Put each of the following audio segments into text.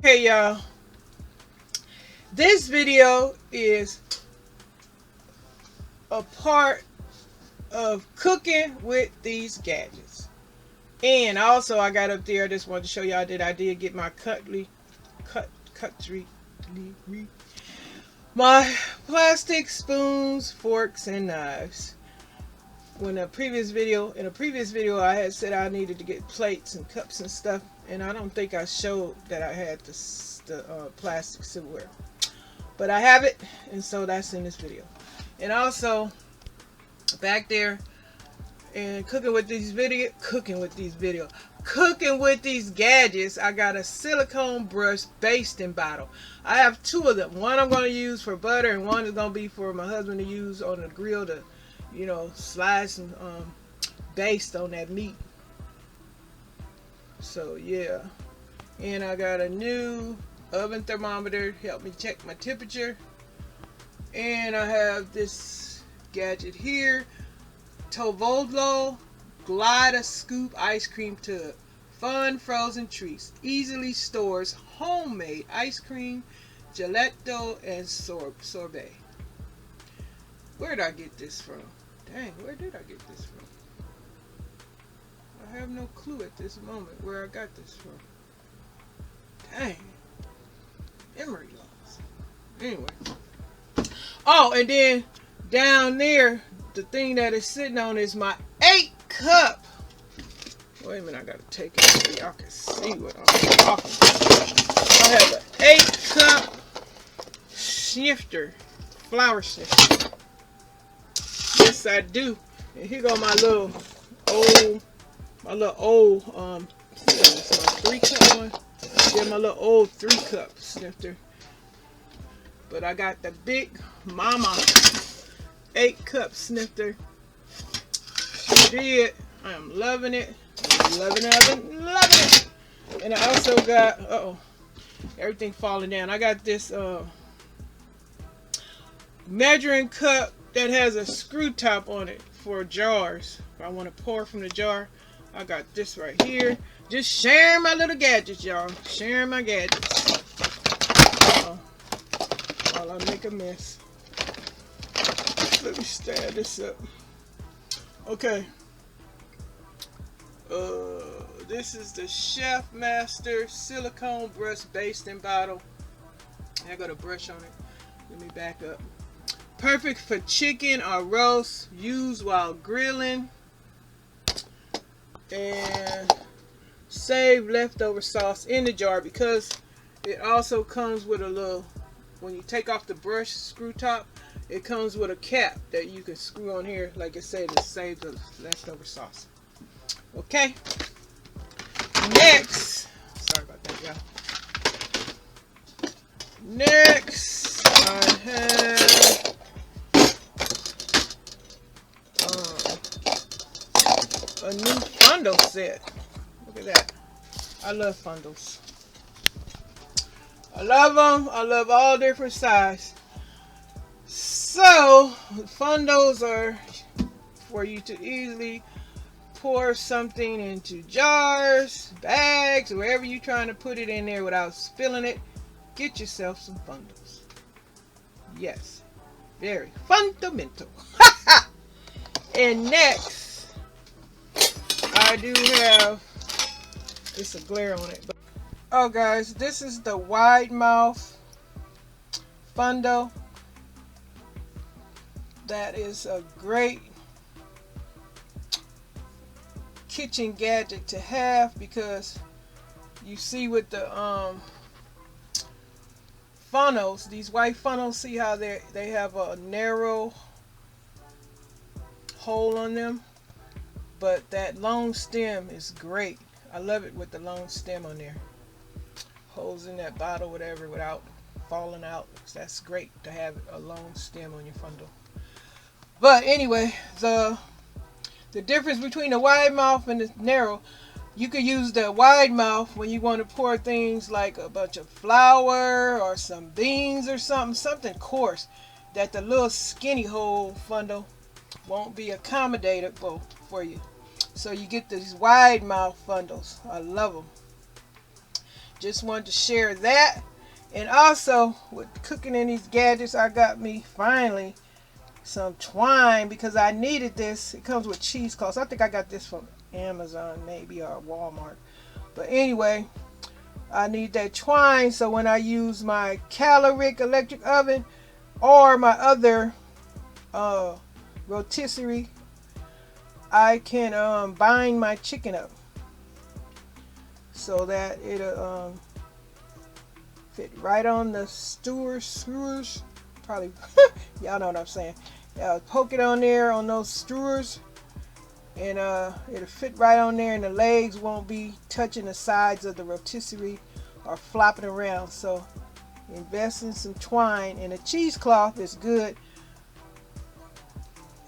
Hey y'all, this video is a part of cooking with these gadgets. And also I got up there, I just wanted to show y'all that I did get my cutlery, my plastic spoons, forks, and knives. In a previous video I had said I needed to get plates and cups and stuff, and I don't think I showed that I had the plastic silverware. But I have it, and so that's in this video. And also, back there, and cooking with these gadgets, I got a silicone brush basting bottle. I have two of them. One I'm going to use for butter, and one is going to be for my husband to use on the grill to, slide some baste on that meat. So yeah, and I got a new oven thermometer to help me check my temperature. And I have this gadget here, Tovolo Glida Scoop Ice Cream Tub. Fun frozen treats. Easily stores homemade ice cream, gelato, and sorbet. Where did I get this from? Dang, where did I get this from? I have no clue at this moment where I got this from. Dang. Memory loss. Anyway. Oh, and then down there, the thing that is sitting on is my 8-cup. Wait a minute, I gotta take it so y'all can see what I'm talking about. I have an 8-cup snifter, flour snifter. Yes, I do. And here go my little old, it's my 3-cup one. Yeah, my little old 3-cup snifter. But I got the big mama 8-cup snifter. She did. I am loving it. Loving it. And I also got, everything falling down. I got this measuring cup that has a screw top on it for jars. If I want to pour from the jar, I got this right here. Just sharing my little gadgets, y'all. Sharing my gadgets. While I make a mess. Let me stand this up. Okay. This is the Chef Master silicone brush basting bottle. I got a brush on it. Let me back up. Perfect for chicken or roast. Used while grilling. And save leftover sauce in the jar, because it also comes with a little, when you take off the brush screw top, it comes with a cap that you can screw on here, like I said, to save the leftover sauce. Okay. Next, sorry about that, y'all. Next, I have a new fundle set. Look at that. I love fundles. I love them. I love all different sizes. So, fundles are for you to easily pour something into jars, bags, wherever you're trying to put it in there without spilling it. Get yourself some fundles. Yes, very fundamental. And next, I do have, it's a glare on it. Oh guys, this is the wide mouth fundle. That is a great kitchen gadget to have, because you see with the funnels, these white funnels, see how they have a narrow hole on them, but that long stem is great. I love it with the long stem on there. Holes in that bottle, whatever, without falling out. That's great to have a long stem on your fundle. But anyway, the difference between the wide mouth and the narrow, you could use the wide mouth when you want to pour things like a bunch of flour or some beans or something coarse that the little skinny hole fundle won't be accommodated for you. So you get these wide mouth fundles. I love them. just wanted to share that. And also, with cooking in these gadgets, I got me finally some twine because I needed this. It comes with cheesecloths. I think I got this from Amazon maybe or Walmart. But anyway, I need that twine so when I use my caloric electric oven or my other rotisserie, I can bind my chicken up so that it'll fit right on the skewers. Probably, y'all know what I'm saying. Poke it on there on those skewers, and it'll fit right on there, and the legs won't be touching the sides of the rotisserie or flopping around. So invest in some twine, and a cheesecloth is good.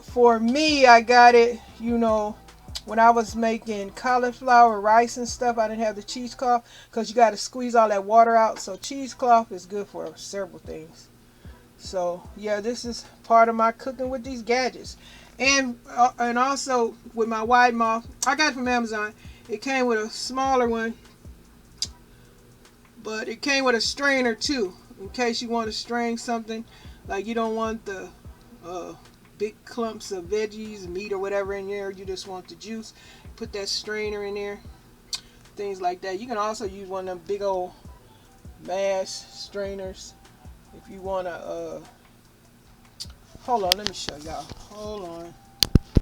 For me, I got it, when I was making cauliflower rice and stuff. I didn't have the cheesecloth because you got to squeeze all that water out. So cheesecloth is good for several things. So yeah, this is part of my cooking with these gadgets. And also with my wide mouth, I got it from Amazon. It came with a smaller one, but it came with a strainer too, in case you want to strain something, like you don't want the big clumps of veggies, meat or whatever in there. You just want the juice. Put that strainer in there. Things like that. You can also use one of them big old mash strainers if you want to. Hold on, let me show y'all. Hold on.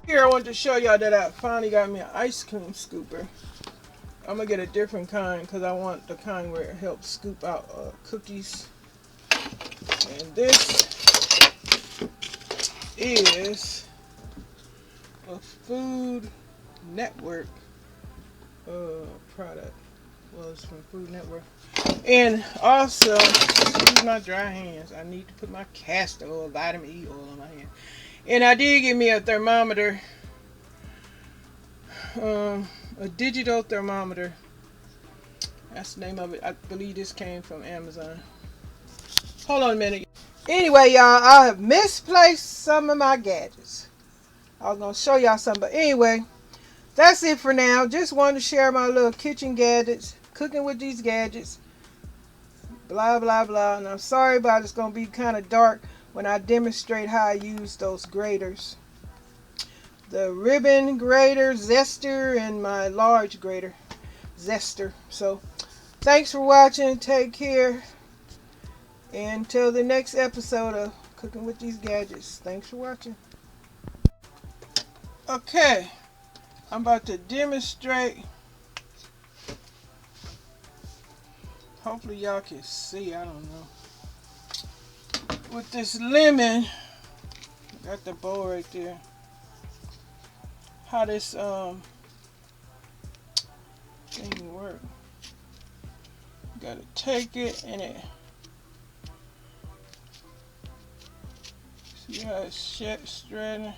Here I want to show y'all that I finally got me an ice cream scooper. I'm going to get a different kind because I want the kind where it helps scoop out cookies. And this is a Food Network product. Well, it's from Food Network. And also, excuse my dry hands, I need to put my castor oil, vitamin E oil on my hand. And I did get me a thermometer, a digital thermometer. That's the name of it. I believe this came from Amazon. Hold on a minute. Anyway, y'all, I have misplaced some of my gadgets. I was going to show y'all some, but anyway, that's it for now. Just wanted to share my little kitchen gadgets, cooking with these gadgets, blah, blah, blah. And I'm sorry, but it's going to be kind of dark when I demonstrate how I use those graters. The ribbon grater, Zester, and my large grater, Zester. So, thanks for watching. Take care. And until the next episode of Cooking with These Gadgets. Thanks for watching. Okay, I'm about to demonstrate. Hopefully y'all can see, I don't know. With this lemon, got the bowl right there. How this thing work. You gotta take it and it. See how it's straightening?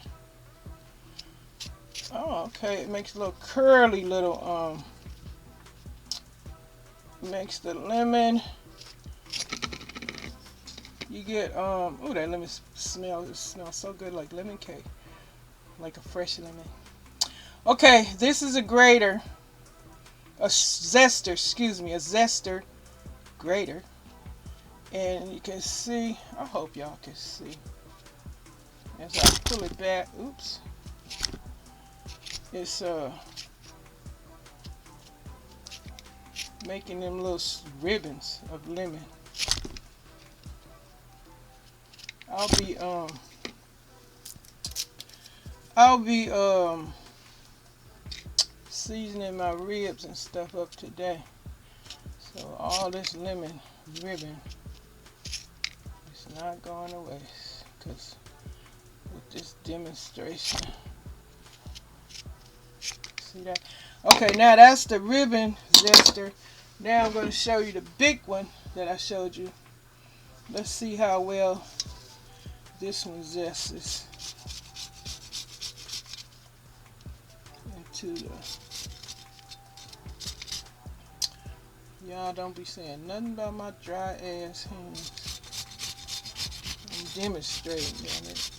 Oh, okay. It makes a little curly little makes the lemon. You get oh, that lemon smell. It smells so good, like lemon cake, like a fresh lemon. Okay, this is a grater, a zester. Excuse me, a zester grater, and you can see. I hope y'all can see. As I pull it back, oops, it's making them little ribbons of lemon. I'll be seasoning my ribs and stuff up today. So all this lemon ribbon is not going to waste, because with this demonstration, see that? Okay, now that's the ribbon zester. Now I'm going to show you the big one that I showed you. Let's see how well this one zests into the. Y'all don't be saying nothing about my dry ass hands. I'm demonstrating, damn it.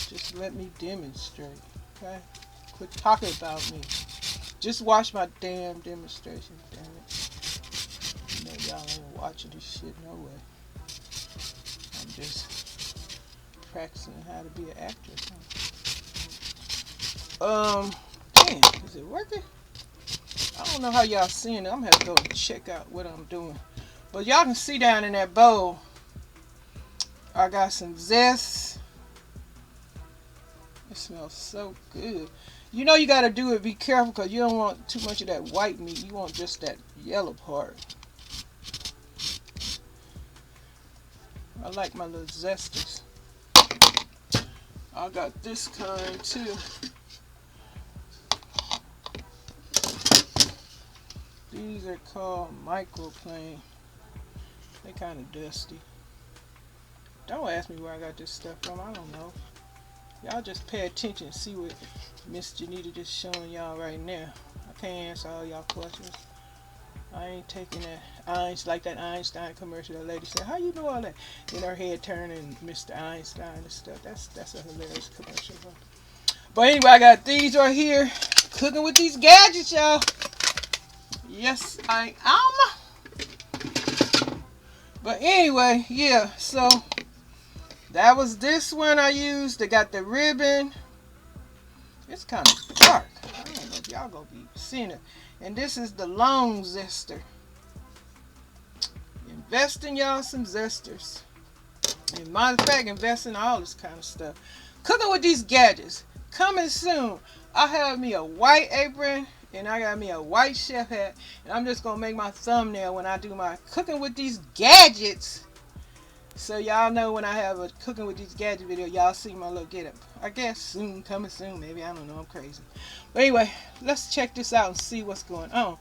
Just let me demonstrate, okay? Quit talking about me. Just watch my damn demonstration, damn it. Y'all ain't watching this shit no way. I'm just practicing how to be an actress. Damn, is it working? I don't know how y'all seeing it. I'm gonna have to go and check out what I'm doing. But y'all can see down in that bowl, I got some zest. It smells so good. You know you gotta do it, be careful, because you don't want too much of that white meat. You want just that yellow part. I like my little zesters. I got this kind too. These are called microplane. They kind of dusty. Don't ask me where I got this stuff from. I don't know. Y'all just pay attention and see what Miss Janita just showing y'all right now. I can't answer all y'all questions. I ain't taking that like that Einstein commercial. That lady said, "How you know all that?" In her head turning Mr. Einstein and stuff. That's a hilarious commercial. But anyway, I got these right here. Cooking with these gadgets, y'all. Yes, I am. But anyway, yeah, so that was this one I used. They got the ribbon. It's kind of dark. I don't know if y'all gonna be seeing it. And this is the long zester. Invest in y'all some zesters. And matter of fact, invest in all this kind of stuff. Cooking with these gadgets. Coming soon. I have me a white apron. And I got me a white chef hat. And I'm just going to make my thumbnail when I do my cooking with these gadgets. So y'all know when I have a cooking with these gadget video, y'all see my little get up. I guess soon, coming soon, maybe. I don't know. I'm crazy. But anyway, let's check this out and see what's going on.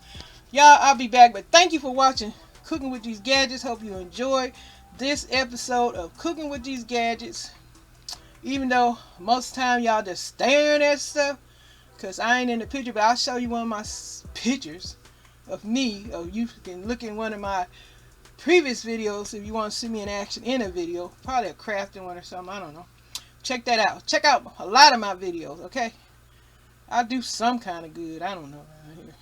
Y'all, I'll be back. But thank you for watching Cooking with These Gadgets. Hope you enjoyed this episode of Cooking with These Gadgets. Even though most of the time y'all just staring at stuff. Because I ain't in the picture, but I'll show you one of my pictures of me. Or you can look in one of my previous videos if you want to see me in action in a video. Probably a crafting one or something. I don't know. Check that out. Check out a lot of my videos, okay? I'll do some kind of good. I don't know around here.